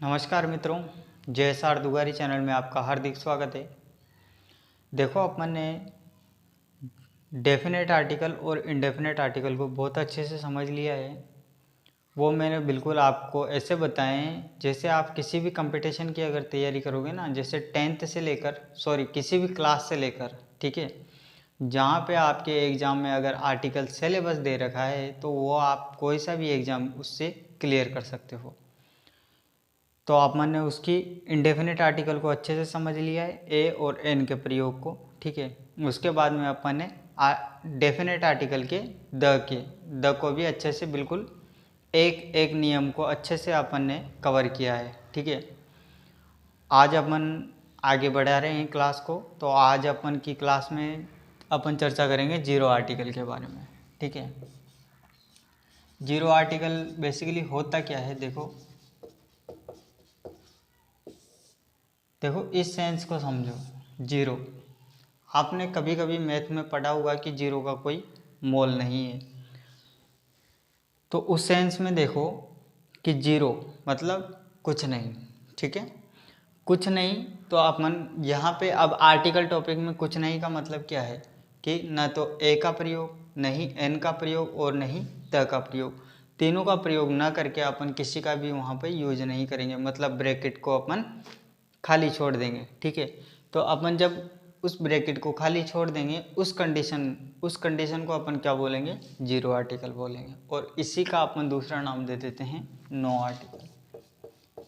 नमस्कार मित्रों, JSR दुगारी channel में आपका हार्दिक स्वागत है। देखो, अपन ने डेफिनेट आर्टिकल और इंडेफिनेट आर्टिकल को बहुत अच्छे से समझ लिया है। वो मैंने बिल्कुल आपको ऐसे बताए हैं जैसे आप किसी भी कंपटीशन की अगर तैयारी करोगे ना, जैसे 10th से लेकर किसी भी क्लास से लेकर, ठीक है, जहाँ पे आपके एग्ज़ाम में अगर आर्टिकल सिलेबस दे रखा है तो वो आप कोई सा भी एग्ज़ाम उससे क्लियर कर सकते हो। तो अपन ने उसकी इंडेफिनिट आर्टिकल को अच्छे से समझ लिया है, ए और एन के प्रयोग को, ठीक है। उसके बाद में अपन ने डेफिनेट आर्टिकल के द को भी अच्छे से बिल्कुल एक एक नियम को अच्छे से अपन ने कवर किया है, ठीक है। आज अपन आगे बढ़ा रहे हैं क्लास को। तो आज अपन की क्लास में अपन चर्चा करेंगे जीरो आर्टिकल के बारे में, ठीक है। जीरो आर्टिकल बेसिकली होता क्या है, देखो इस सेंस को समझो। जीरो, आपने कभी कभी मैथ में पढ़ा होगा कि जीरो का कोई मोल नहीं है। तो उस सेंस में देखो कि जीरो मतलब कुछ नहीं, ठीक है। कुछ नहीं, तो अपन यहाँ पे अब आर्टिकल टॉपिक में कुछ नहीं का मतलब क्या है कि न तो ए का प्रयोग, नहीं एन का प्रयोग और नहीं द का प्रयोग। तीनों का प्रयोग ना करके अपन किसी का भी वहाँ पे यूज नहीं करेंगे, मतलब ब्रैकेट को अपन खाली छोड़ देंगे, ठीक है। तो अपन जब उस ब्रैकेट को खाली छोड़ देंगे, उस कंडीशन को अपन क्या बोलेंगे, जीरो आर्टिकल बोलेंगे। और इसी का अपन दूसरा नाम दे देते हैं नो आर्टिकल।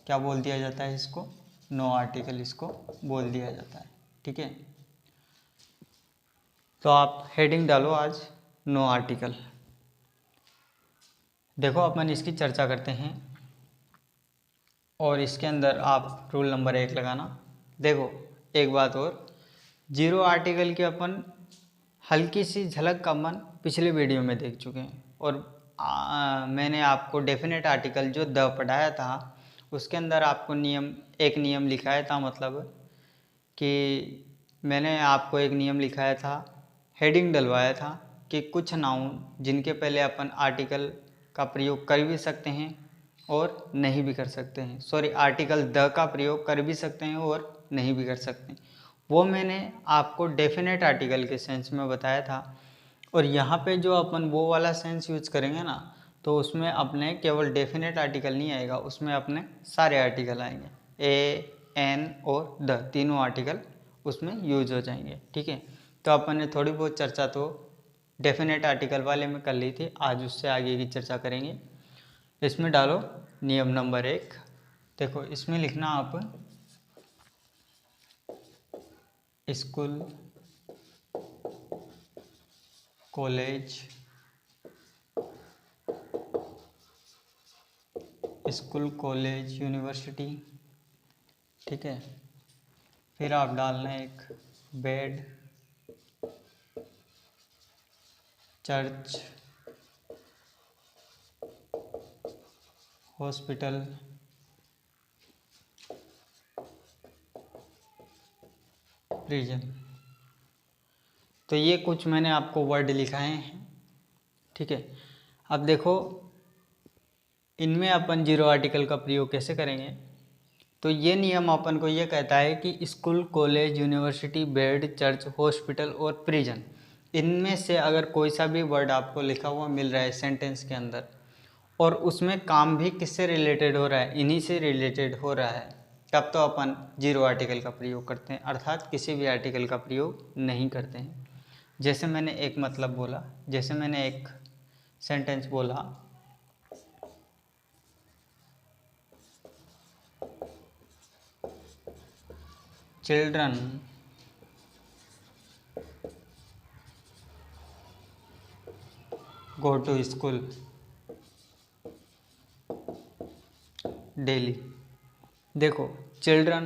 क्या बोल दिया जाता है इसको, नो आर्टिकल इसको बोल दिया जाता है, ठीक है। तो आप हेडिंग डालो आज नो आर्टिकल। देखो अपन इसकी चर्चा करते हैं और इसके अंदर आप रूल नंबर 1 लगाना। देखो एक बात और, जीरो आर्टिकल की अपन हल्की सी झलक का अपन पिछले वीडियो में देख चुके हैं। और मैंने आपको डेफिनेट आर्टिकल जो द पढ़ाया था उसके अंदर आपको एक नियम लिखाया था, मतलब कि मैंने आपको एक नियम लिखाया था, हेडिंग डलवाया था कि कुछ नाउन जिनके पहले अपन आर्टिकल का प्रयोग कर भी सकते हैं और नहीं भी कर सकते हैं, आर्टिकल द का प्रयोग कर भी सकते हैं और नहीं भी कर सकते हैं, वो मैंने आपको डेफिनेट आर्टिकल के सेंस में बताया था। और यहाँ पे जो अपन वो वाला सेंस यूज करेंगे ना, तो उसमें अपने केवल डेफिनेट आर्टिकल नहीं आएगा, उसमें अपने सारे आर्टिकल आएंगे, ए एन और द तीनों आर्टिकल उसमें यूज हो जाएंगे, ठीक है। तो अपन ने थोड़ी बहुत चर्चा तो डेफिनेट आर्टिकल वाले में कर ली थी, आज उससे आगे की चर्चा करेंगे। इसमें डालो नियम नंबर 1। देखो इसमें लिखना आप स्कूल, कॉलेज, यूनिवर्सिटी, ठीक है। फिर आप डालना एक बेड, चर्च, हॉस्पिटल, प्रिजन। तो ये कुछ मैंने आपको वर्ड लिखाए हैं, ठीक है। अब देखो इनमें अपन जीरो आर्टिकल का प्रयोग कैसे करेंगे। तो ये नियम अपन को ये कहता है कि school, college, university, bed, church, hospital और प्रिजन, इनमें से अगर कोई सा भी वर्ड आपको लिखा हुआ मिल रहा है सेंटेंस के अंदर और उसमें काम भी किससे रिलेटेड हो रहा है, इन्हीं से रिलेटेड हो रहा है, तब तो अपन जीरो आर्टिकल का प्रयोग करते हैं, अर्थात किसी भी आर्टिकल का प्रयोग नहीं करते हैं। जैसे मैंने एक मतलब बोला, जैसे मैंने एक सेंटेंस बोला, children go to school daily. देखो चिल्ड्रन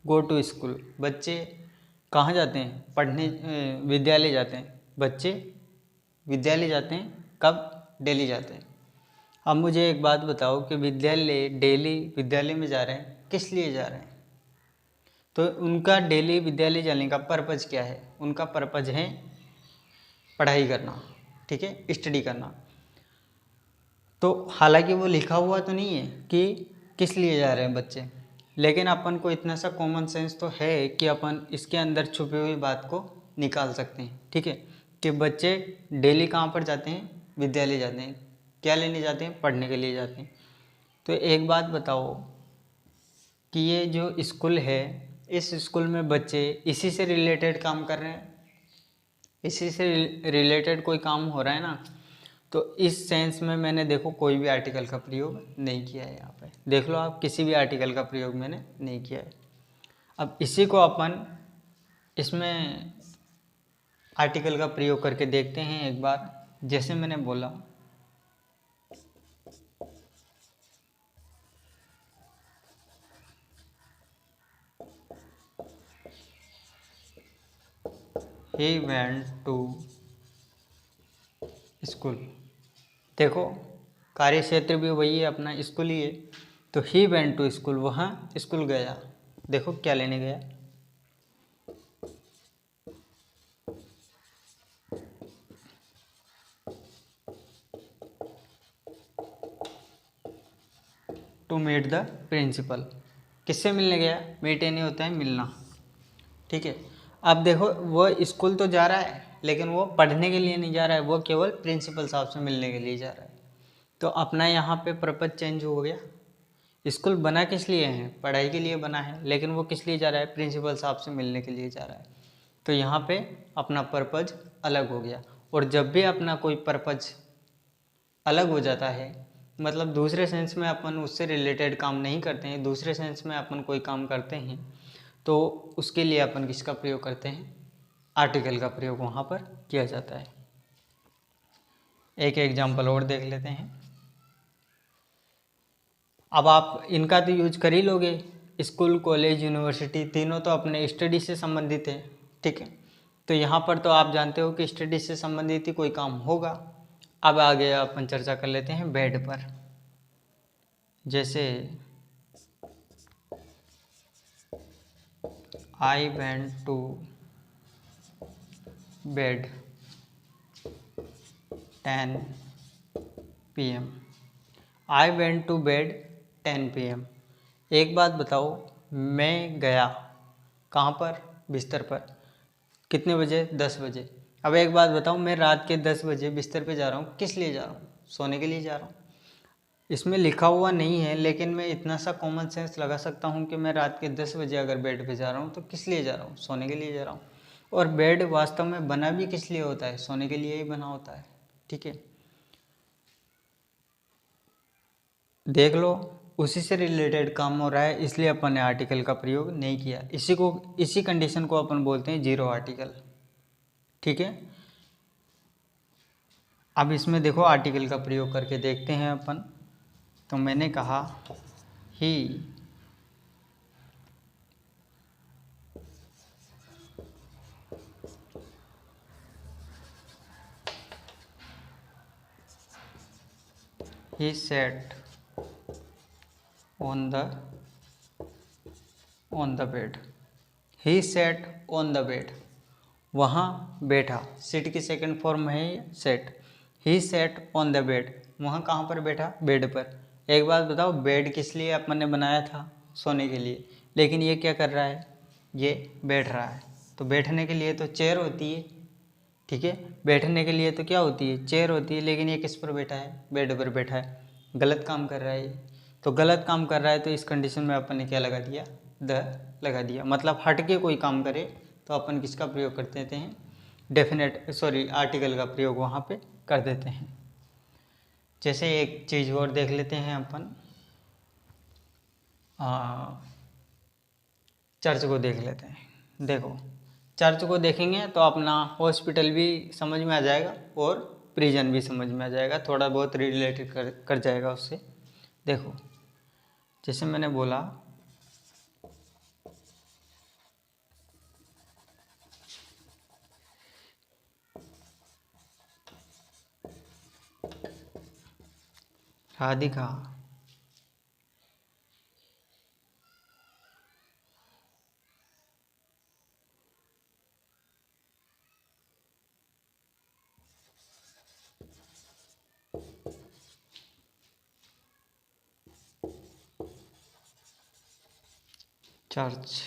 गो टू स्कूल, बच्चे कहाँ जाते हैं, पढ़ने, विद्यालय जाते हैं। बच्चे विद्यालय जाते हैं कब, डेली जाते हैं। अब मुझे एक बात बताओ कि विद्यालय डेली विद्यालय में जा रहे हैं, किस लिए जा रहे हैं। तो उनका डेली विद्यालय जाने का पर्पज़ क्या है, उनका पर्पज़ है पढ़ाई करना, ठीक है, स्टडी करना। तो हालांकि वो लिखा हुआ तो नहीं है कि किस लिए जा रहे हैं बच्चे, लेकिन अपन को इतना सा कॉमन सेंस तो है कि अपन इसके अंदर छुपी हुई बात को निकाल सकते हैं। ठीक है, कि बच्चे डेली कहाँ पर जाते हैं, विद्यालय जाते हैं, क्या लेने जाते हैं, पढ़ने के लिए जाते हैं। तो एक बात बताओ कि ये जो स्कूल है, इस स्कूल में बच्चे इसी से रिलेटेड काम कर रहे हैं, इसी से रिलेटेड कोई काम हो रहा है ना। तो इस सेंस में मैंने देखो कोई भी आर्टिकल का प्रयोग नहीं किया है। यहाँ पे देख लो आप, किसी भी आर्टिकल का प्रयोग मैंने नहीं किया है। अब इसी को अपन इसमें आर्टिकल का प्रयोग करके देखते हैं एक बार। जैसे मैंने बोला he went to स्कूल। देखो कार्य क्षेत्र भी वही है, अपना स्कूल ही है। तो ही वेंट टू स्कूल, वहाँ स्कूल गया। देखो क्या लेने गया, टू मीट द प्रिंसिपल। किससे मिलने गया, मीट यानी होता है मिलना। ठीक है, अब देखो वो स्कूल तो जा रहा है, लेकिन वो पढ़ने के लिए नहीं जा रहा है, वो केवल प्रिंसिपल साहब से मिलने के लिए जा रहा है। तो अपना यहाँ पे पर्पज चेंज हो गया। स्कूल बना किस लिए है, पढ़ाई के लिए बना है, लेकिन वो किस लिए जा रहा है, प्रिंसिपल साहब से मिलने के लिए जा रहा है। तो यहाँ पे अपना पर्पज अलग हो गया। और जब भी अपना कोई पर्पज अलग हो जाता है, मतलब दूसरे सेंस में अपन उससे रिलेटेड काम नहीं करते हैं, दूसरे सेंस में अपन कोई काम करते हैं, तो उसके लिए अपन किसका प्रयोग करते हैं, आर्टिकल का प्रयोग वहाँ पर किया जाता है। एक एग्जाम्पल और देख लेते हैं। अब आप इनका तो यूज कर ही लोगे, स्कूल कॉलेज यूनिवर्सिटी तीनों तो अपने स्टडी से संबंधित है। ठीक है, तो यहाँ पर तो आप जानते हो कि स्टडी से संबंधित ही कोई काम होगा। अब आगे अपन चर्चा कर लेते हैं बेड पर। जैसे I went to bed 10 PM। I went to bed 10 PM। एक बात बताओ, मैं गया कहाँ पर, बिस्तर पर, कितने बजे, 10 बजे। अब एक बात बताओ, मैं रात के 10 बजे बिस्तर पे जा रहा हूँ, किस लिए जा रहा हूँ, सोने के लिए जा रहा हूँ। इसमें लिखा हुआ नहीं है, लेकिन मैं इतना सा कॉमन सेंस लगा सकता हूँ कि मैं रात के 10 बजे अगर बेड पे जा रहा हूँ तो किस लिए जा रहा हूँ, सोने के लिए जा रहा हूँ। और बेड वास्तव में बना भी किस लिए होता है, सोने के लिए ही बना होता है। ठीक है, देख लो उसी से रिलेटेड काम हो रहा है, इसलिए अपन ने आर्टिकल का प्रयोग नहीं किया। इसी कंडीशन को अपन बोलते हैं जीरो आर्टिकल। ठीक है, अब इसमें देखो आर्टिकल का प्रयोग करके देखते हैं अपन। तो मैंने कहा ही sat on the bed। He sat on the bed, वहाँ बैठा। सिट की सेकंड फॉर्म है set. He sat on the bed, वहाँ कहाँ पर बैठा, बेड पर। एक बात बताओ, बेड किस लिए अपन ने बनाया था, सोने के लिए, लेकिन ये क्या कर रहा है, ये बैठ रहा है। तो बैठने के लिए तो चेयर होती है। ठीक है, बैठने के लिए तो क्या होती है, चेयर होती है, लेकिन ये किस पर बैठा है, बेड पर बैठा है, गलत काम कर रहा है ये। तो गलत काम कर रहा है, तो इस कंडीशन में अपन ने क्या लगा दिया, द लगा दिया। मतलब हट के कोई काम करे तो अपन किसका प्रयोग कर देते हैं, आर्टिकल का प्रयोग वहाँ पे कर देते हैं। जैसे एक चीज़ और देख लेते हैं अपन, चर्च को देख लेते हैं। देखो चर्च को देखेंगे तो अपना हॉस्पिटल भी समझ में आ जाएगा और प्रिजन भी समझ में आ जाएगा, थोड़ा बहुत रिलेटेड कर जाएगा उससे। देखो जैसे मैंने बोला Radhika church.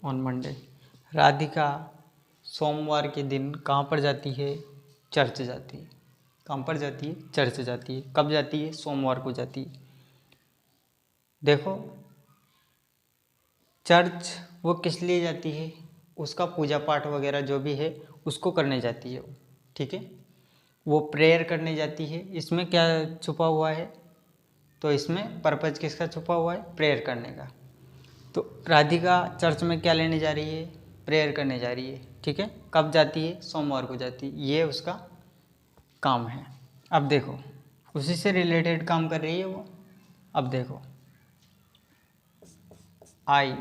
On Monday. Radhika सोमवार के दिन कहाँ पर जाती है? चर्च जाती है। कहाँ पर जाती है? चर्च जाती है। कब जाती है? सोमवार को जाती है। देखो, चर्च वो किस लिए जाती है? उसका पूजा पाठ वगैरह जो भी है उसको करने जाती है वो, ठीक है। वो प्रेयर करने जाती है। इसमें क्या छुपा हुआ है? तो इसमें पर्पज किसका छुपा हुआ है? प्रेयर करने का। तो राधिका चर्च में क्या लेने जा रही है? प्रेयर करने जा रही है, ठीक है। कब जाती है? सोमवार को जाती है। ये उसका काम है। अब देखो, उसी से रिलेटेड काम कर रही है वो। अब देखो, I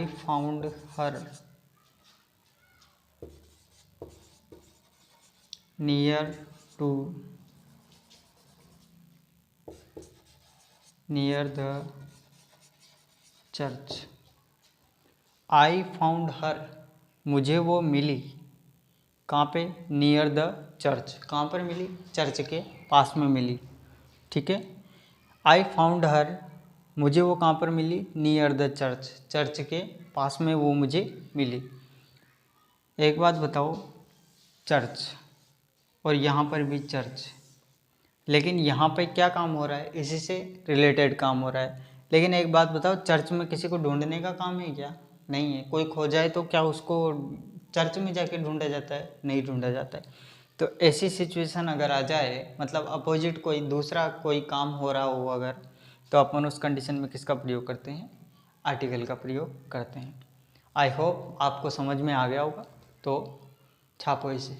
found her near the church. I found her, मुझे वो मिली। कहाँ पे? Near the church. कहाँ पर मिली? चर्च के पास में मिली, ठीक है। आई फाउंड हर, मुझे वो कहाँ पर मिली? Near the church. चर्च के पास में वो मुझे मिली। एक बात बताओ, चर्च और यहाँ पर भी चर्च, लेकिन यहाँ पे क्या काम हो रहा है? इसी से रिलेटेड काम हो रहा है। लेकिन एक बात बताओ, चर्च में किसी को ढूंढने का काम है क्या? नहीं है। कोई खो जाए तो क्या उसको चर्च में जाके ढूंढा जाता है? नहीं ढूंढा जाता है। तो ऐसी सिचुएशन अगर आ जाए, मतलब अपोजिट कोई दूसरा कोई काम हो रहा हो अगर, तो अपन उस कंडीशन में किसका प्रयोग करते हैं? आर्टिकल का प्रयोग करते हैं। आई होप आपको समझ में आ गया होगा। तो छापो इसे।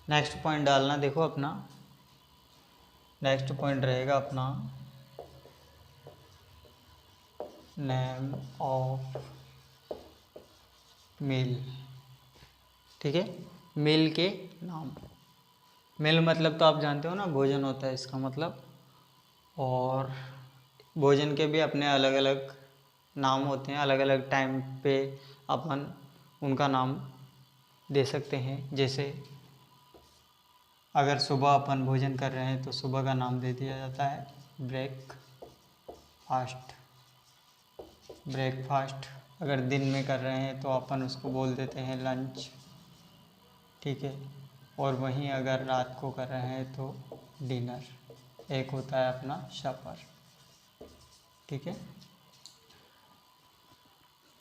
नेक्स्ट पॉइंट डालना। देखो, अपना नेक्स्ट पॉइंट रहेगा अपना नेम ऑफ मील, ठीक है। मील के नाम। मील मतलब तो आप जानते हो ना, भोजन होता है इसका मतलब। और भोजन के भी अपने अलग अलग नाम होते हैं। अलग अलग टाइम पे अपन उनका नाम दे सकते हैं। जैसे अगर सुबह अपन भोजन कर रहे हैं तो सुबह का नाम दे दिया जाता है ब्रेकफास्ट। ब्रेकफास्ट। अगर दिन में कर रहे हैं तो अपन उसको बोल देते हैं लंच, ठीक है। और वहीं अगर रात को कर रहे हैं तो डिनर। एक होता है अपना शपर, ठीक है।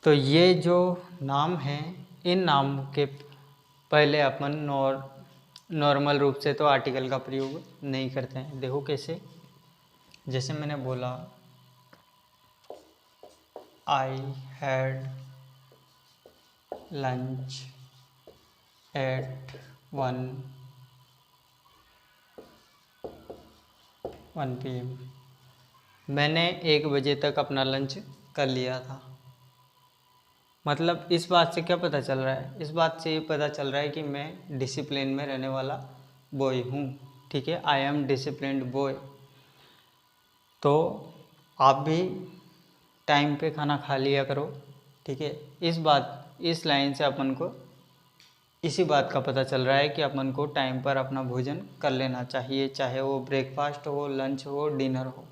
तो ये जो नाम हैं, इन नाम के पहले अपन नॉर्मल रूप से तो आर्टिकल का प्रयोग नहीं करते हैं। देखो कैसे। जैसे मैंने बोला, I had lunch at 1 PM। मैंने 1 बजे तक अपना लंच कर लिया था। मतलब इस बात से क्या पता चल रहा है? इस बात से ये पता चल रहा है कि मैं डिसिप्लिन में रहने वाला बॉय हूँ, ठीक है। I am disciplined boy. तो आप भी टाइम पे खाना खा लिया करो, ठीक है। इस लाइन से अपन को इसी बात का पता चल रहा है कि अपन को टाइम पर अपना भोजन कर लेना चाहिए, चाहे वो ब्रेकफास्ट हो, लंच हो, डिनर हो।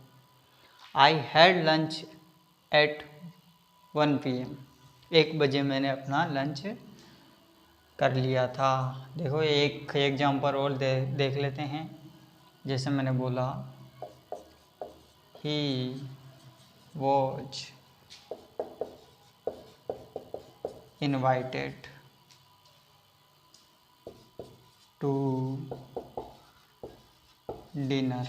I had lunch at 1 PM। 1 बजे मैंने अपना लंच कर लिया था। देखो, एक एग्जाम्पल और देख लेते हैं। जैसे मैंने बोला, he was invited to dinner.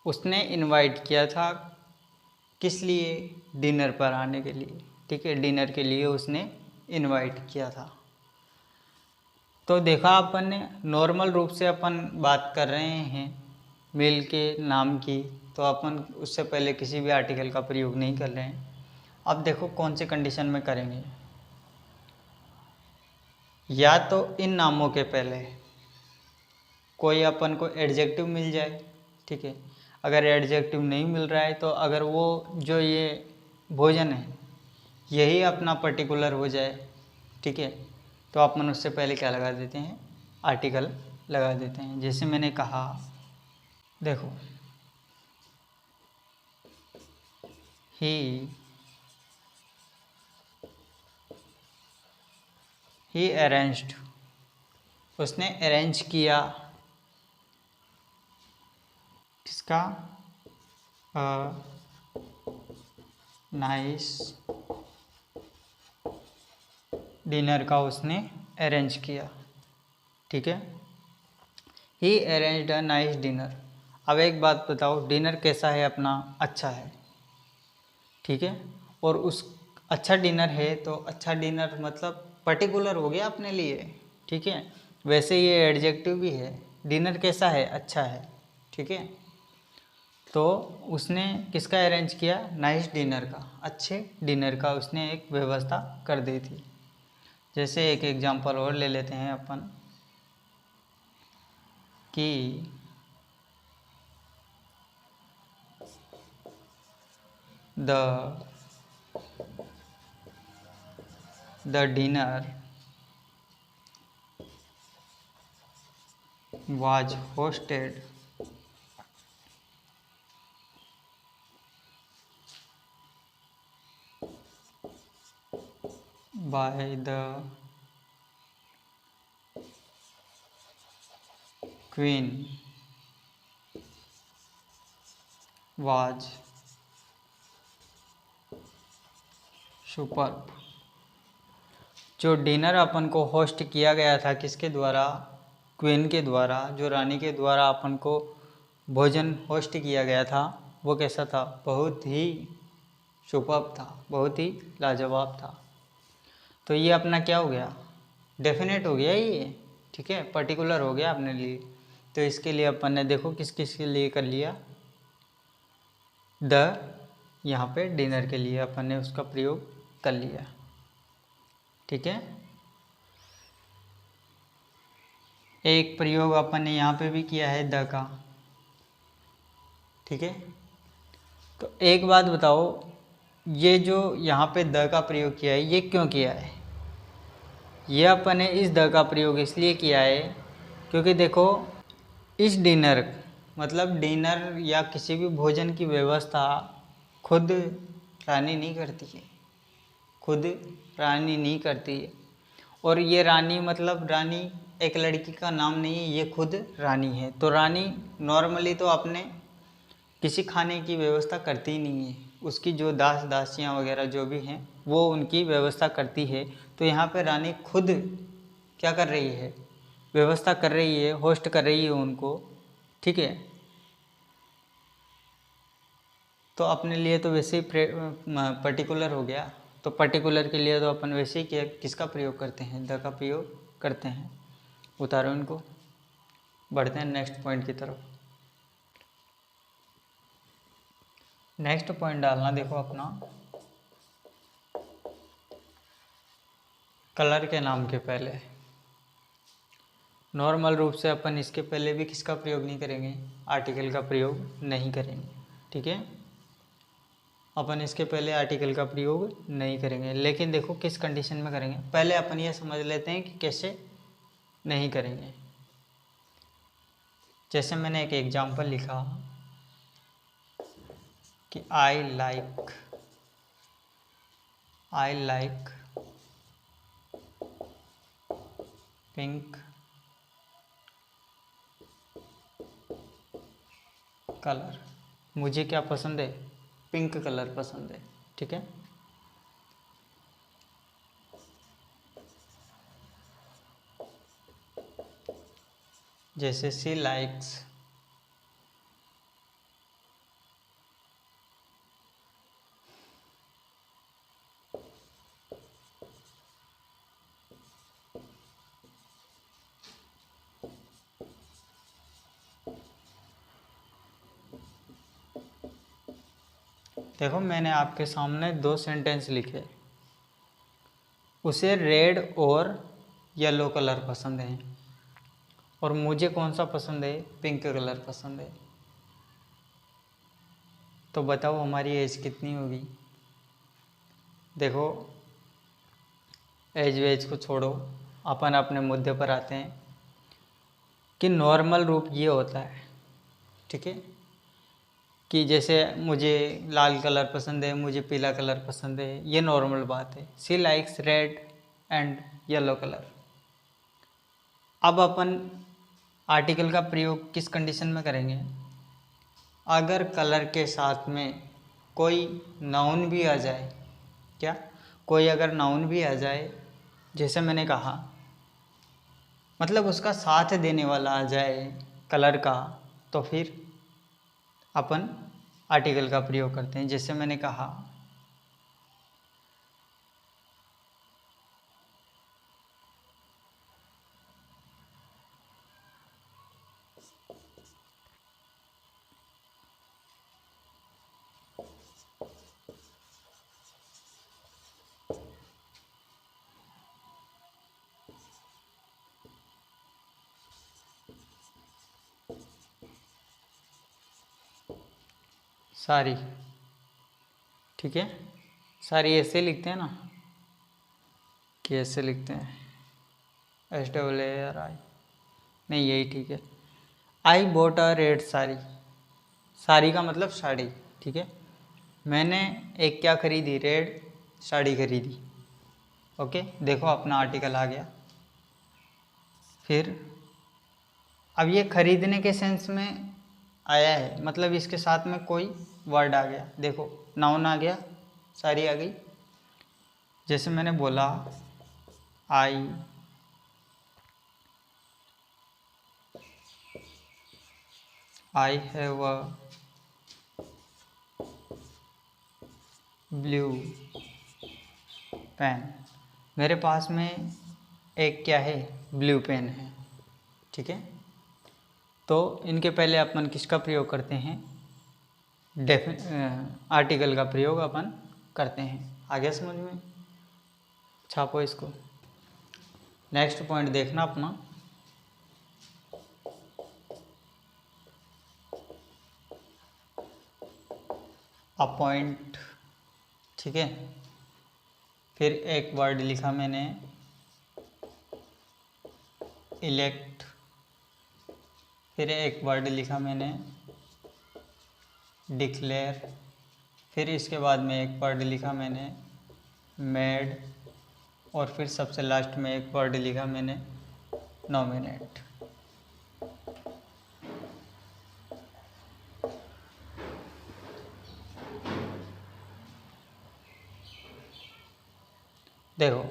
उसने इनवाइट किया था किस लिए? डिनर पर आने के लिए, ठीक है। डिनर के लिए उसने इनवाइट किया था। तो देखा अपन ने, नॉर्मल रूप से अपन बात कर रहे हैं मील के नाम की, तो अपन उससे पहले किसी भी आर्टिकल का प्रयोग नहीं कर रहे हैं। अब देखो कौन से कंडीशन में करेंगे। या तो इन नामों के पहले कोई अपन को एडजेक्टिव मिल जाए, ठीक है। अगर एडजेक्टिव नहीं मिल रहा है तो अगर वो जो ये भोजन है यही अपना पर्टिकुलर हो जाए, ठीक है, तो अपन उससे पहले क्या लगा देते हैं, आर्टिकल लगा देते हैं। जैसे मैंने कहा, देखो, ही अरेंज्ड, उसने अरेंज किया, किसका, नाइस डिनर का उसने अरेंज किया, ठीक है। ही अरेंज्ड अ नाइस डिनर। अब एक बात बताओ, डिनर कैसा है अपना, अच्छा है, ठीक है। और उस अच्छा डिनर है तो अच्छा डिनर मतलब पर्टिकुलर हो गया अपने लिए, ठीक है। वैसे ये एडजेक्टिव भी है, डिनर कैसा है, अच्छा है, ठीक है। तो उसने किसका अरेंज किया, नाइस डिनर का, अच्छे डिनर का उसने एक व्यवस्था कर दी थी। जैसे एक एग्जांपल और ले लेते हैं अपन कि the dinner was hosted by the queen was superb। जो डिनर अपन को होस्ट किया गया था किसके द्वारा, क्वीन के द्वारा, जो रानी के द्वारा अपन को भोजन होस्ट किया गया था, वो कैसा था, बहुत ही सुपर्ब था, बहुत ही लाजवाब था। तो ये अपना क्या हो गया, डेफिनेट हो गया ये, ठीक है, पर्टिकुलर हो गया अपने लिए। तो इसके लिए अपन ने देखो किस किस के लिए कर लिया, द, यहाँ पे डिनर के लिए अपन ने उसका प्रयोग कर लिया, ठीक है। एक प्रयोग अपन ने यहाँ पे भी किया है द का, ठीक है। तो एक बात बताओ, ये जो यहाँ पे द का प्रयोग किया है ये क्यों किया है, ये अपन ने इस द का प्रयोग इसलिए किया है क्योंकि देखो, इस डिनर मतलब डिनर या किसी भी भोजन की व्यवस्था खुद रानी नहीं करती है, खुद रानी नहीं करती है। और ये रानी मतलब रानी एक लड़की का नाम नहीं है, ये खुद रानी है। तो रानी नॉर्मली तो अपने किसी खाने की व्यवस्था करती ही नहीं है, उसकी जो दास दासियाँ वगैरह जो भी हैं वो उनकी व्यवस्था करती है। तो यहाँ पे रानी खुद क्या कर रही है, व्यवस्था कर रही है, होस्ट कर रही है उनको, ठीक है। तो अपने लिए तो वैसे ही पर्टिकुलर हो गया। तो पर्टिकुलर के लिए तो अपन वैसे ही क्या किसका प्रयोग करते हैं, द का प्रयोग करते हैं। उतारो इनको, बढ़ते हैं नेक्स्ट पॉइंट की तरफ। नेक्स्ट पॉइंट डालना, देखो अपना कलर के नाम के पहले, नॉर्मल रूप से अपन इसके पहले भी किसका प्रयोग नहीं करेंगे, आर्टिकल का प्रयोग नहीं करेंगे, ठीक है। अपन इसके पहले आर्टिकल का प्रयोग नहीं करेंगे, लेकिन देखो किस कंडीशन में करेंगे, पहले अपन ये समझ लेते हैं कि कैसे नहीं करेंगे। जैसे मैंने एक एग्जांपल लिखा कि आई लाइक पिंक कलर, मुझे क्या पसंद है, पिंक कलर पसंद है, ठीक है। जैसे सी लाइक्स देखो मैंने आपके सामने दो सेंटेंस लिखे, उसे रेड और येलो कलर पसंद है और मुझे कौन सा पसंद है, पिंक कलर पसंद है। तो बताओ हमारी एज कितनी होगी। देखो एज वेज को छोड़ो, अपन अपने मुद्दे पर आते हैं कि नॉर्मल रूप ये होता है, ठीक है, कि जैसे मुझे लाल कलर पसंद है, मुझे पीला कलर पसंद है, ये नॉर्मल बात है। She likes red and yellow colour. अब अपन आर्टिकल का प्रयोग किस कंडीशन में करेंगे, अगर कलर के साथ में कोई नाउन भी आ जाए, क्या कोई अगर नाउन भी आ जाए, जैसे मैंने कहा, मतलब उसका साथ देने वाला आ जाए कलर का, तो फिर अपन आर्टिकल का प्रयोग करते हैं। जैसे मैंने कहा सारी, ठीक है, सारी ऐसे लिखते हैं ना, कि ऐसे लिखते हैं SAARI, नहीं यही ठीक है। I bought a red sari, sari का मतलब साड़ी, ठीक है, मैंने एक क्या खरीदी, रेड साड़ी खरीदी। ओके, देखो अपना आर्टिकल आ गया। फिर अब ये खरीदने के सेंस में आया है, मतलब इसके साथ में कोई वर्ड आ गया, देखो नाउन आ गया, सारी आ गई। जैसे मैंने बोला I have a blue pen, मेरे पास में एक क्या है, ब्लू पेन है, ठीक है। तो इनके पहले अपन किसका प्रयोग करते हैं, आर्टिकल का प्रयोग अपन करते हैं। आ गया समझ में, छापो इसको। नेक्स्ट पॉइंट देखना अपना, अपॉइंट, ठीक है। फिर एक वर्ड लिखा मैंने इलेक्ट, फिर एक वर्ड लिखा मैंने डिक्लेयर, फिर इसके बाद में एक वर्ड लिखा मैंने मेड, और फिर सबसे लास्ट में एक वर्ड लिखा मैंने नॉमिनेट। देखो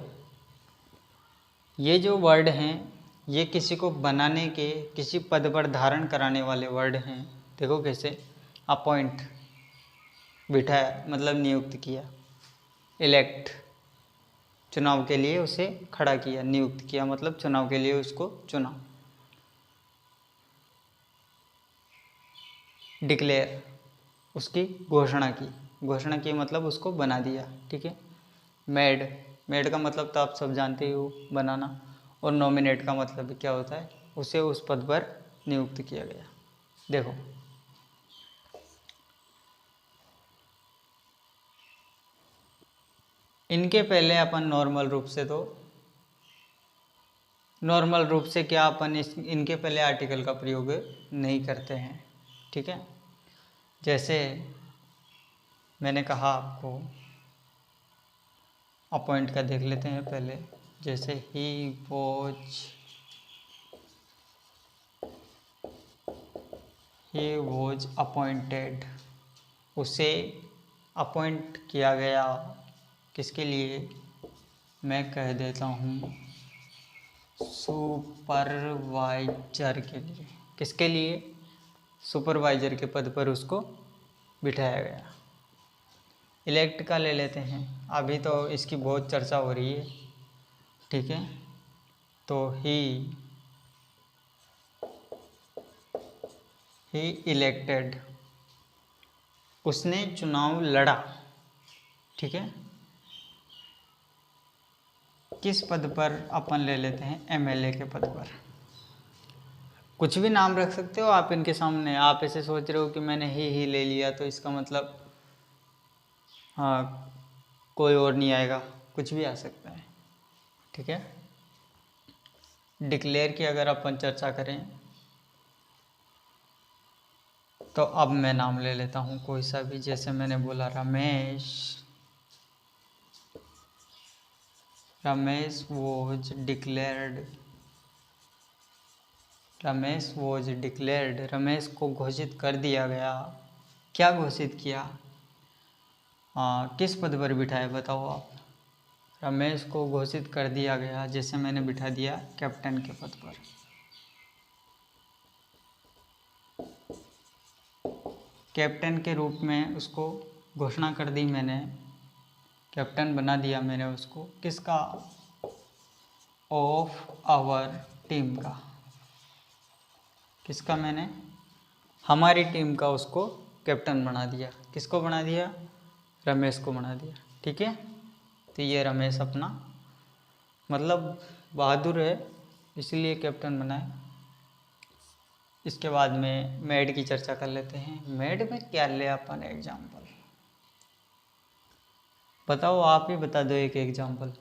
ये जो वर्ड हैं ये किसी को बनाने के, किसी पद पर धारण कराने वाले वर्ड हैं। देखो कैसे, अपॉइंट बिठाया मतलब नियुक्त किया, इलेक्ट चुनाव के लिए उसे खड़ा किया, नियुक्त किया मतलब चुनाव के लिए उसको चुना, डिक्लेयर उसकी घोषणा की, घोषणा की मतलब उसको बना दिया, ठीक है। मेड, मेड का मतलब तो आप सब जानते हो, बनाना। और नॉमिनेट का मतलब क्या होता है, उसे उस पद पर नियुक्त किया गया। देखो इनके पहले अपन नॉर्मल रूप से, तो नॉर्मल रूप से क्या अपन इनके पहले आर्टिकल का प्रयोग नहीं करते हैं, ठीक है। जैसे मैंने कहा आपको, अपॉइंट का देख लेते हैं पहले। जैसे ही वॉज अपॉइंटेड, उसे अपॉइंट किया गया, किसके लिए, मैं कह देता हूँ सुपरवाइजर के लिए। किसके लिए, सुपरवाइजर के पद पर उसको बिठाया गया। इलेक्ट का ले लेते हैं, अभी तो इसकी बहुत चर्चा हो रही है, ठीक है। तो ही इलेक्टेड, उसने चुनाव लड़ा, ठीक है। किस पद पर अपन ले लेते हैं, एमएलए के पद पर। कुछ भी नाम रख सकते हो आप इनके सामने। आप ऐसे सोच रहे हो कि मैंने ही ले लिया तो इसका मतलब हाँ कोई और नहीं आएगा, कुछ भी आ सकता है। ठीक है। डिक्लेयर की अगर अपन चर्चा करें तो अब मैं नाम ले लेता हूँ कोई सा भी। जैसे मैंने बोला Ramesh, Ramesh was declared, Ramesh was declared, Ramesh को घोषित कर दिया गया। क्या घोषित किया, किस पद पर बिठाया बताओ आप। रमेश को घोषित कर दिया गया, जैसे मैंने बिठा दिया कैप्टन के पद पर। कैप्टन के रूप में उसको घोषणा कर दी मैंने, कैप्टन बना दिया मैंने उसको। किसका, ऑफ आवर टीम का। किसका, मैंने हमारी टीम का उसको कैप्टन बना दिया। किसको बना दिया, रमेश को बना दिया। ठीक है। तो ये रमेश अपना मतलब बहादुर है इसलिए कैप्टन बनाए। इसके बाद में मेड की चर्चा कर लेते हैं। मेड में क्या ले अपन एग्जाम्पल, बताओ, आप ही बता दो एक एग्जाम्पल।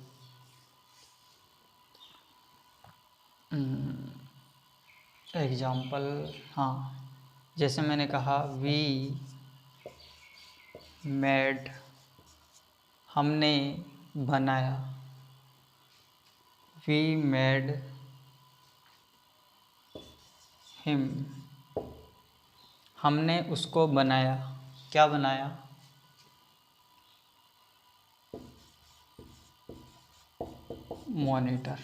एग्जाम्पल, हाँ, जैसे मैंने कहा वी मेड, हमने बनाया, वी मेड हिम, हमने उसको बनाया। क्या बनाया, मॉनिटर।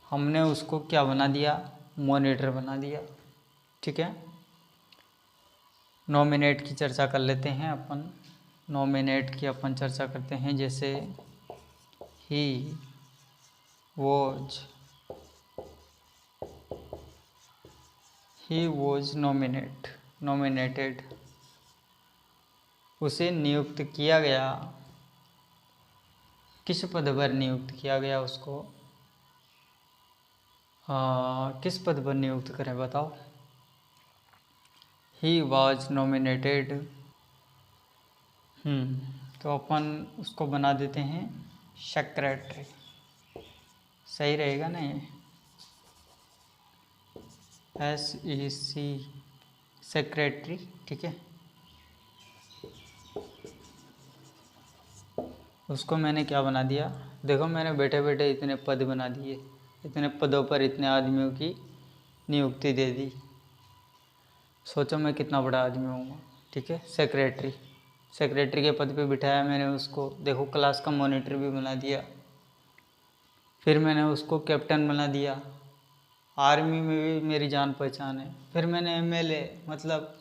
हमने उसको क्या बना दिया, मॉनिटर बना दिया। ठीक है। नॉमिनेट की चर्चा कर लेते हैं अपन। नॉमिनेट की अपन चर्चा करते हैं। जैसे he was, he was nominated, उसे नियुक्त किया गया। किस पद पर नियुक्त किया गया उसको, किस पद पर नियुक्त करें बताओ। ही वॉज नॉमिनेटेड, तो अपन उसको बना देते हैं सेक्रेटरी। सही रहेगा ना ये, SEC, सेक्रेटरी। ठीक है। उसको मैंने क्या बना दिया, देखो मैंने बैठे बैठे इतने पद बना दिए, इतने पदों पर इतने आदमियों की नियुक्ति दे दी। सोचो मैं कितना बड़ा आदमी हूँगा। ठीक है। सेक्रेटरी, सेक्रेटरी के पद पे बिठाया मैंने उसको। देखो क्लास का मॉनिटर भी बना दिया। फिर मैंने उसको कैप्टन बना दिया। आर्मी में भी मेरी जान पहचान है। फिर मैंने MLA मतलब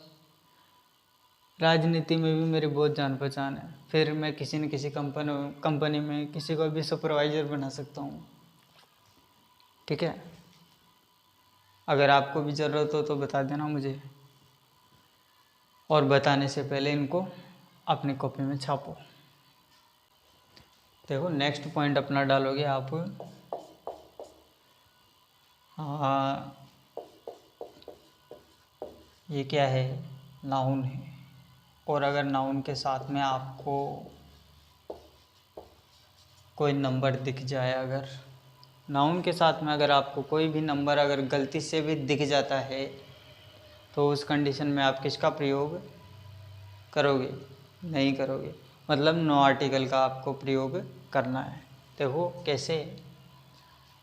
राजनीति में भी मेरी बहुत जान पहचान है। फिर मैं किसी न किसी कंपनी में किसी को भी सुपरवाइज़र बना सकता हूँ। ठीक है। अगर आपको भी ज़रूरत हो तो बता देना मुझे, और बताने से पहले इनको अपनी कॉपी में छापो। देखो नेक्स्ट पॉइंट अपना डालोगे आप, ये क्या है, नाउन है। और अगर नाउन के साथ में आपको कोई नंबर दिख जाए, अगर नाउन के साथ में अगर आपको कोई भी नंबर अगर गलती से भी दिख जाता है तो उस कंडीशन में आप किसका प्रयोग करोगे, नहीं करोगे। मतलब नो आर्टिकल का आपको प्रयोग करना है। देखो कैसे,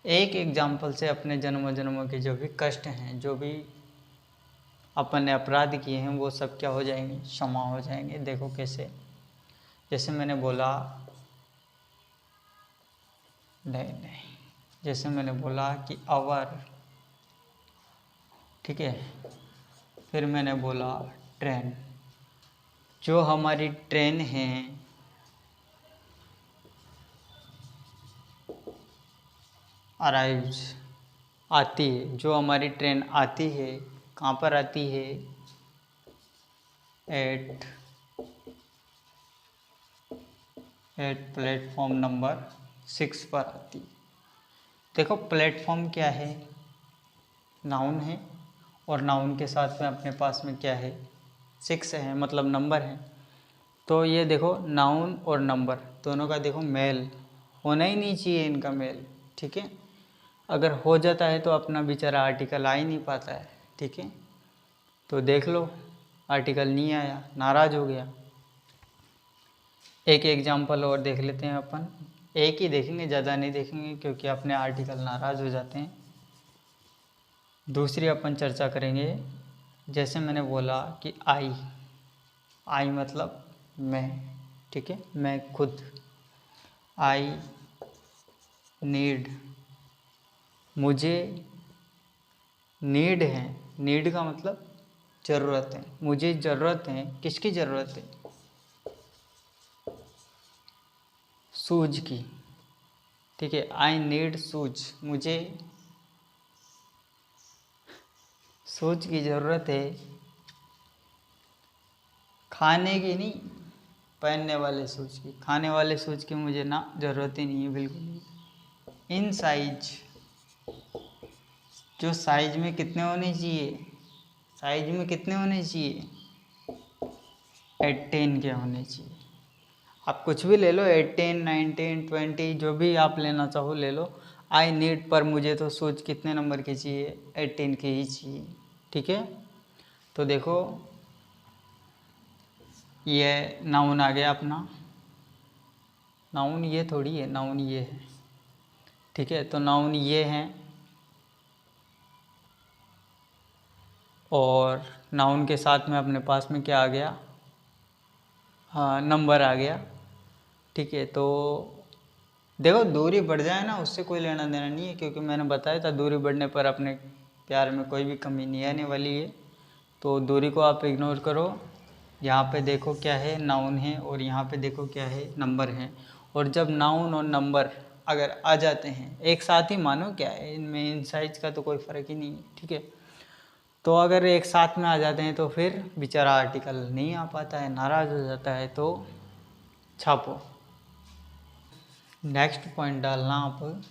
एक एग्जाम्पल से अपने जन्मों जन्मों के जो भी कष्ट हैं, जो भी अपन ने अपराध किए हैं, वो सब क्या हो जाएंगे, क्षमा हो जाएंगे। देखो कैसे, जैसे मैंने बोला, नहीं, जैसे मैंने बोला कि आवर, ठीक है। फिर मैंने बोला ट्रेन, जो हमारी ट्रेन है, अराइव्स, आती है, जो हमारी ट्रेन आती है, कहाँ पर आती है, एट प्लेटफॉर्म नंबर 6 पर आती है। देखो प्लेटफॉर्म क्या है, नाउन है, और नाउन के साथ में अपने पास में क्या है, 6 है, मतलब नंबर है। तो ये देखो नाउन और नंबर दोनों का देखो मेल होना ही नहीं चाहिए, इनका मेल, ठीक है। अगर हो जाता है तो अपना बेचारा आर्टिकल आ ही नहीं पाता है, ठीक है। तो देख लो आर्टिकल नहीं आया, नाराज़ हो गया। एक एग्जाम्पल और देख लेते हैं अपन, एक ही देखेंगे, ज़्यादा नहीं देखेंगे क्योंकि अपने आर्टिकल नाराज़ हो जाते हैं। दूसरी अपन चर्चा करेंगे, जैसे मैंने बोला कि आई मतलब मैं, ठीक है, मैं खुद। आई नीड, मुझे नीड है, नीड का मतलब ज़रूरत है, मुझे ज़रूरत है, किसकी ज़रूरत है, शूज की, ठीक है। आई नीड शूज, मुझे शूज की ज़रूरत है, खाने की नहीं, पहनने वाले शूज की, खाने वाले शूज की मुझे ना ज़रूरत ही नहीं है, बिल्कुल नहीं। इन साइज, जो साइज में कितने होने चाहिए, साइज में कितने होने चाहिए, 18 के होने चाहिए। आप कुछ भी ले लो, 18, 19, 20, जो भी आप लेना चाहो ले लो। आई नीड पर मुझे तो शूज कितने नंबर के चाहिए, 18 के ही चाहिए, ठीक है। तो देखो ये नाउन आ गया अपना, नाउन ये थोड़ी है, नाउन ये है, ठीक है। तो नाउन ये हैं, और नाउन के साथ में अपने पास में क्या आ गया, हाँ नंबर आ गया, ठीक है। तो देखो दूरी बढ़ जाए ना, उससे कोई लेना देना नहीं है, क्योंकि मैंने बताया था दूरी बढ़ने पर अपने प्यार में कोई भी कमी नहीं आने वाली है। तो दूरी को आप इग्नोर करो, यहाँ पे देखो क्या है, नाउन है, और यहाँ पे देखो क्या है, नंबर है। और जब नाउन और नंबर अगर आ जाते हैं एक साथ ही, मानो क्या है इनमें, इन साइज का तो कोई फ़र्क ही नहीं है, ठीक है। तो अगर एक साथ में आ जाते हैं तो फिर बेचारा आर्टिकल नहीं आ पाता है, नाराज़ हो जाता है, तो छापो। नेक्स्ट पॉइंट डालना आप,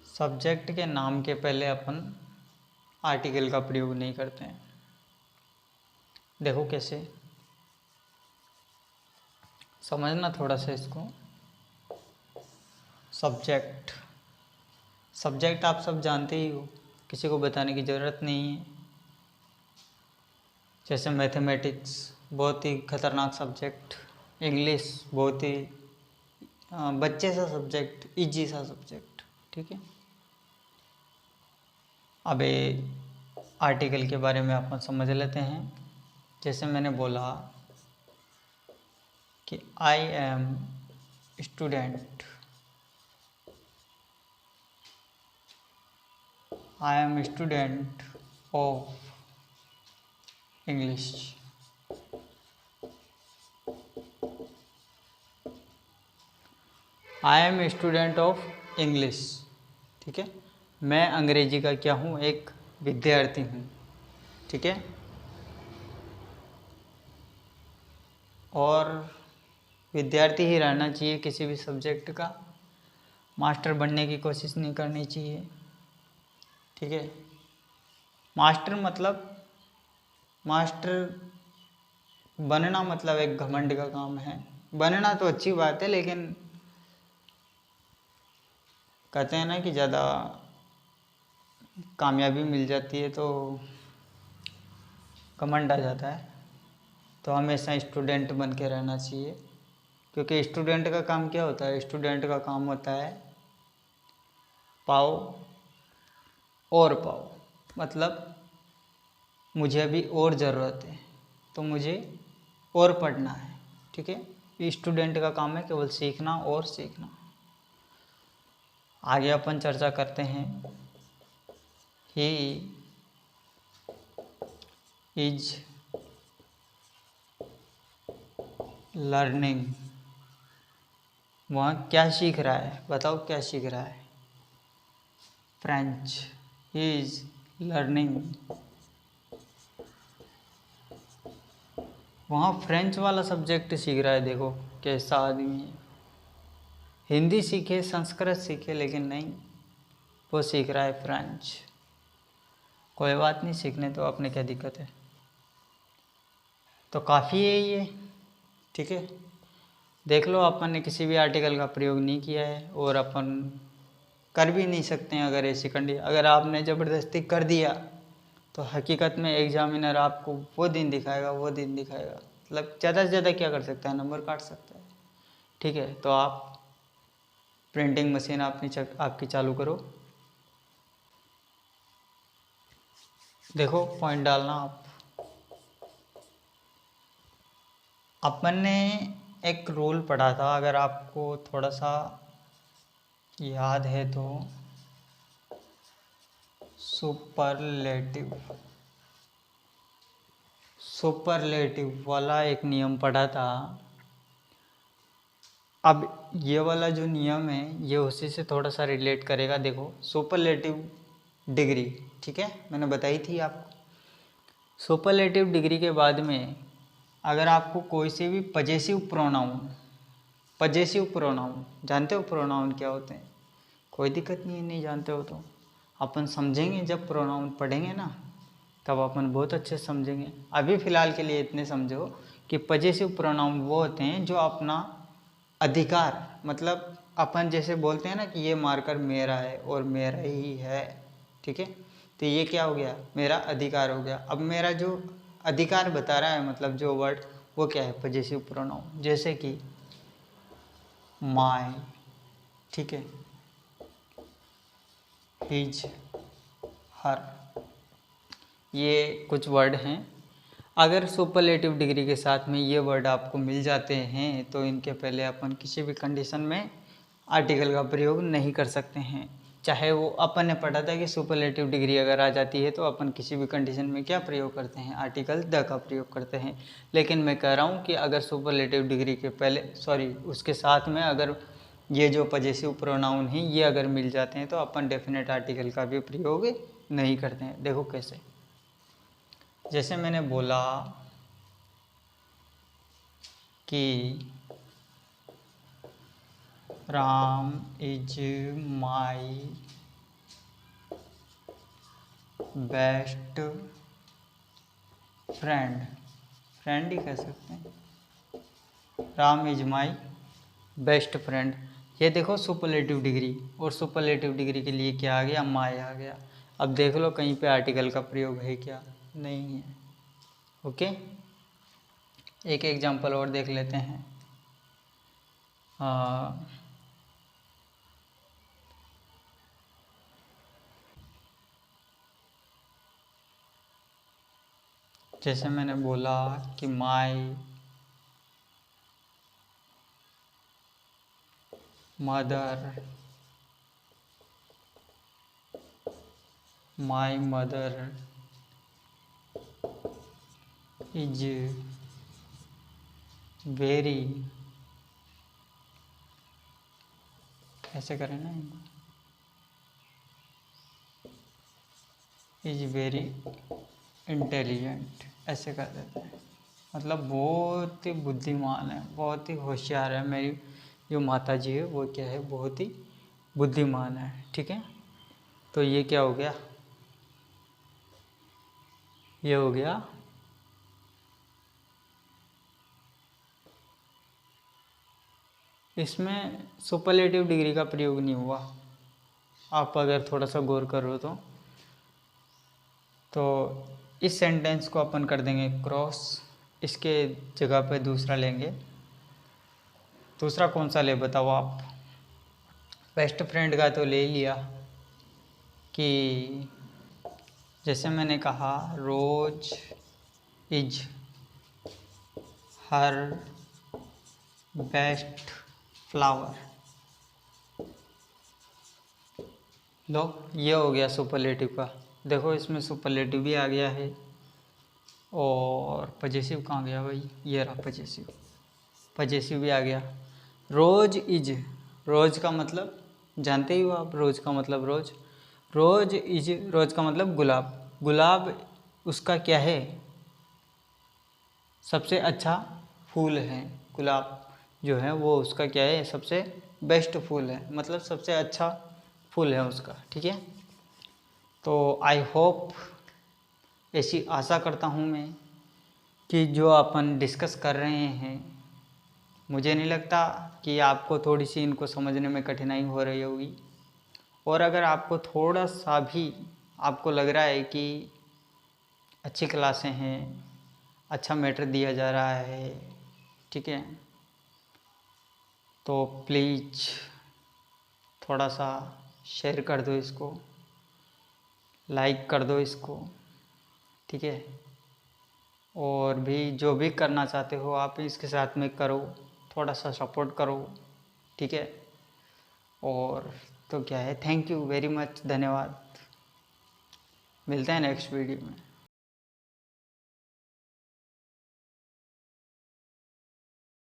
सब्जेक्ट के नाम के पहले अपन आर्टिकल का प्रयोग नहीं करते हैं। देखो कैसे, समझना थोड़ा सा इसको। सब्जेक्ट, सब्जेक्ट आप सब जानते ही हो, किसी को बताने की ज़रूरत नहीं है। जैसे मैथमेटिक्स बहुत ही खतरनाक सब्जेक्ट, इंग्लिश बहुत ही बच्चे सा सब्जेक्ट, इजी सा सब्जेक्ट, ठीक है। अब आर्टिकल के बारे में अपन समझ लेते हैं। जैसे मैंने बोला कि I am student, I am student of English, I am student of English, ठीक है। मैं अंग्रेजी का क्या हूँ, एक विद्यार्थी हूँ, ठीक है। और विद्यार्थी ही रहना चाहिए किसी भी सब्जेक्ट का, मास्टर बनने की कोशिश नहीं करनी चाहिए, ठीक है। मास्टर मतलब, मास्टर बनना मतलब एक घमंड का काम है। बनना तो अच्छी बात है, लेकिन कहते हैं ना कि ज़्यादा कामयाबी मिल जाती है तो घमंड आ जाता है। तो हमेशा स्टूडेंट बन के रहना चाहिए, क्योंकि स्टूडेंट का काम क्या होता है, स्टूडेंट का काम होता है पाओ और पाओ, मतलब मुझे अभी और ज़रूरत है तो मुझे और पढ़ना है, ठीक है। स्टूडेंट का काम है केवल सीखना और सीखना। आगे अपन चर्चा करते हैं, ही इज लर्निंग, वह क्या सीख रहा है, बताओ क्या सीख रहा है, फ्रेंच। ही इज लर्निंग वहाँ फ्रेंच वाला सब्जेक्ट सीख रहा है, देखो कैसा आदमी है। हिंदी सीखे, संस्कृत सीखे, लेकिन नहीं, वो सीख रहा है फ्रेंच। कोई बात नहीं, सीखने तो अपने क्या दिक्कत है। तो काफ़ी है ये, ठीक है। देख लो, अपन ने किसी भी आर्टिकल का प्रयोग नहीं किया है और अपन कर भी नहीं सकते हैं अगर ऐसी कंडीशन। अगर आपने ज़बरदस्ती कर दिया तो हकीकत में एग्जामिनर आपको वो दिन दिखाएगा, मतलब ज़्यादा से ज़्यादा क्या कर सकता है, नंबर काट सकता है, ठीक है। तो आप प्रिंटिंग मशीन आपकी चालू करो, देखो पॉइंट डालना आप। अपन ने एक रूल पढ़ा था, अगर आपको थोड़ा सा याद है तो, सुपरलेटिव वाला एक नियम पढ़ा था। अब ये वाला जो नियम है ये उसी से थोड़ा सा रिलेट करेगा। देखो सुपरलेटिव डिग्री, ठीक है, मैंने बताई थी आपको। सुपरलेटिव डिग्री के बाद में अगर आपको कोई से भी पजेसिव प्रोनाउन, जानते हो प्रोनाउन क्या होते हैं? कोई दिक्कत नहीं है, नहीं जानते हो तो अपन समझेंगे जब प्रोनाउन पढ़ेंगे ना, तब अपन बहुत अच्छे समझेंगे। अभी फ़िलहाल के लिए इतने समझो कि पजेसिव प्रोनाउन वो होते हैं जो अपना अधिकार, मतलब अपन जैसे बोलते हैं ना कि ये मार्कर मेरा है और मेरा ही है, ठीक है, तो ये क्या हो गया, मेरा अधिकार हो गया। अब मेरा जो अधिकार बता रहा है, मतलब जो वर्ड, वो क्या है, पजेसिव प्रोनाउन। जैसे कि माय, ठीक है, हिज, हर, ये कुछ वर्ड हैं। अगर सुपरलेटिव डिग्री के साथ में ये वर्ड आपको मिल जाते हैं तो इनके पहले अपन किसी भी कंडीशन में आर्टिकल का प्रयोग नहीं कर सकते हैं। चाहे वो अपन ने पढ़ा था कि सुपरलेटिव डिग्री अगर आ जाती है तो अपन किसी भी कंडीशन में क्या प्रयोग करते हैं, आर्टिकल द का प्रयोग करते हैं। लेकिन मैं कह रहा हूँ कि अगर सुपरलेटिव डिग्री के पहले, उसके साथ में अगर ये जो पजेसिव प्रोनाउन हैं ये अगर मिल जाते हैं तो अपन डेफिनेट आर्टिकल का भी प्रयोग नहीं करते हैं। देखो कैसे, जैसे मैंने बोला कि Ram is my best friend ही कह सकते हैं, Ram is my best friend. ये देखो सुपरलेटिव डिग्री, और सुपरलेटिव डिग्री के लिए क्या आ गया, माई आ गया। अब देख लो कहीं पे आर्टिकल का प्रयोग है क्या, नहीं है। ओके, एक एग्जांपल और देख लेते हैं। जैसे मैंने बोला कि माई मदर इज वेरी, ऐसे करें ना, इज वेरी इंटेलिजेंट, ऐसे कर देते हैं। मतलब बहुत ही बुद्धिमान है, बहुत ही होशियार है। मेरी जो माता जी है वो क्या है, बहुत ही बुद्धिमान है, ठीक है। तो ये क्या हो गया, ये हो गया इसमें सुपरलेटिव डिग्री का प्रयोग नहीं हुआ। आप अगर थोड़ा सा गौर करो तो इस सेंटेंस को अपन कर देंगे क्रॉस, इसके जगह पे दूसरा लेंगे। दूसरा कौन सा ले बताओ आप? बेस्ट फ्रेंड का तो ले लिया कि जैसे मैंने कहा रोज इज हर बेस्ट फ्लावर, लो ये हो गया सुपरलेटिव का। देखो इसमें सुपरलेटिव भी आ गया है और पजेसिव कहाँ गया भाई, ये रहा पजेसिव, पजेसिव भी आ गया। रोज इज, रोज का मतलब जानते ही हो आप, रोज का मतलब रोज, रोज इज, रोज का मतलब गुलाब, गुलाब उसका क्या है, सबसे अच्छा फूल है। गुलाब जो है वो उसका क्या है, सबसे बेस्ट फूल है, मतलब सबसे अच्छा फूल है उसका। ठीक है, तो आई होप, ऐसी आशा करता हूँ मैं कि जो अपन डिस्कस कर रहे हैं, मुझे नहीं लगता कि आपको थोड़ी सी इनको समझने में कठिनाई हो रही होगी। और अगर आपको थोड़ा सा भी आपको लग रहा है कि अच्छी क्लासें हैं, अच्छा मैटर दिया जा रहा है, ठीक है, तो प्लीज़ थोड़ा सा शेयर कर दो इसको, लाइक कर दो इसको। ठीक है, और भी जो भी करना चाहते हो आप इसके साथ में करो, थोड़ा सा सपोर्ट करो। ठीक है, और तो क्या है, थैंक यू वेरी मच, धन्यवाद। मिलते हैं नेक्स्ट वीडियो में।